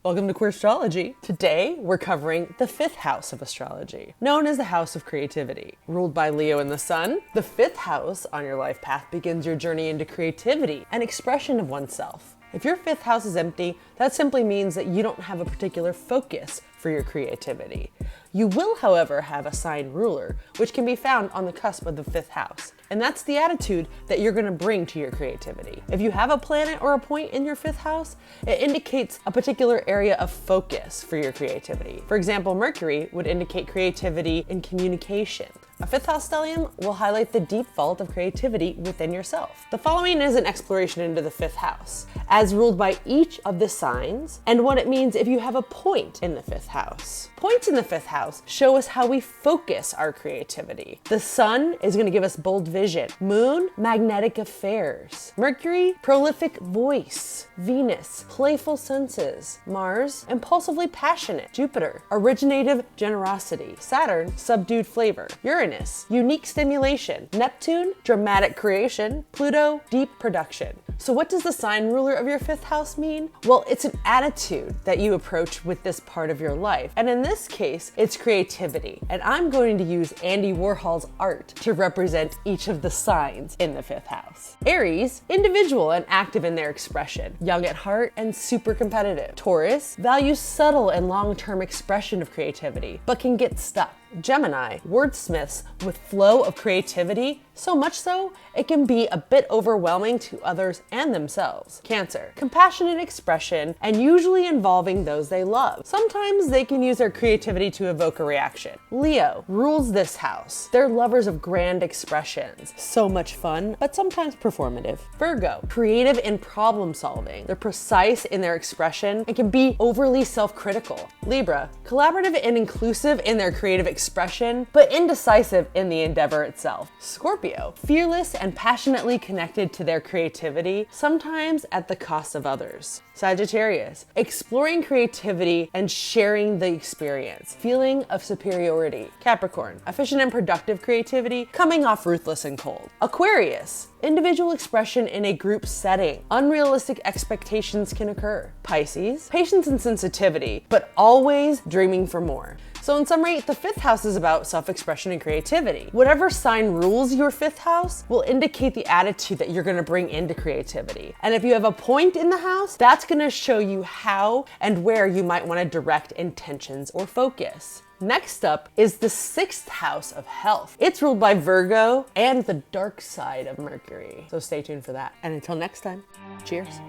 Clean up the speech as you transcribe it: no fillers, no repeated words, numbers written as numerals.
Welcome to Queerstrology. Today, we're covering the 5th house of astrology, known as the house of creativity. Ruled by Leo in the sun, the 5th house on your life path begins your journey into creativity and expression of oneself. If your 5th house is empty, that simply means that you don't have a particular focus for your creativity. You will, however, have a sign ruler, which can be found on the cusp of the 5th house. And that's the attitude that you're going to bring to your creativity. If you have a planet or a point in your 5th house, it indicates a particular area of focus for your creativity. For example, Mercury would indicate creativity in communication. A 5th house stellium will highlight the deep vault of creativity within yourself. The following is an exploration into the 5th house, as ruled by each of the signs, and what it means if you have a point in the 5th house. Points in the 5th house show us how we focus our creativity. The sun is going to give us bold vision. Moon, magnetic affairs. Mercury, prolific voice. Venus, playful senses. Mars, impulsively passionate. Jupiter, originative generosity. Saturn, subdued flavor. Uranus, unique stimulation. Neptune, dramatic creation. Pluto, deep production. So what does the sign ruler of your 5th house mean? Well, it's an attitude that you approach with this part of your life. And in this case, it's creativity. And I'm going to use Andy Warhol's art to represent each of the signs in the 5th house. Aries, individual and active in their expression, young at heart and super competitive. Taurus, values subtle and long-term expression of creativity, but can get stuck. Gemini, wordsmiths with flow of creativity, so much so, it can be a bit overwhelming to others and themselves. Cancer, compassionate expression and usually involving those they love. Sometimes they can use their creativity to evoke a reaction. Leo rules this house. They're lovers of grand expressions. So much fun, but sometimes performative. Virgo, creative in problem solving. They're precise in their expression and can be overly self-critical. Libra, collaborative and inclusive in their creative expression, but indecisive in the endeavor itself. Scorpio, fearless and passionately connected to their creativity, sometimes at the cost of others. Sagittarius, exploring creativity and sharing the experience, feeling of superiority. Capricorn, efficient and productive creativity, coming off ruthless and cold. Aquarius, individual expression in a group setting. Unrealistic expectations can occur. Pisces, patience and sensitivity, but always dreaming for more. So in summary, the 5th house is about self-expression and creativity. Whatever sign rules your 5th house will indicate the attitude that you're gonna bring into creativity. And if you have a point in the house, that's gonna show you how and where you might wanna direct intentions or focus. Next up is the 6th house of health. It's ruled by Virgo and the dark side of Mercury. So stay tuned for that. And until next time, cheers.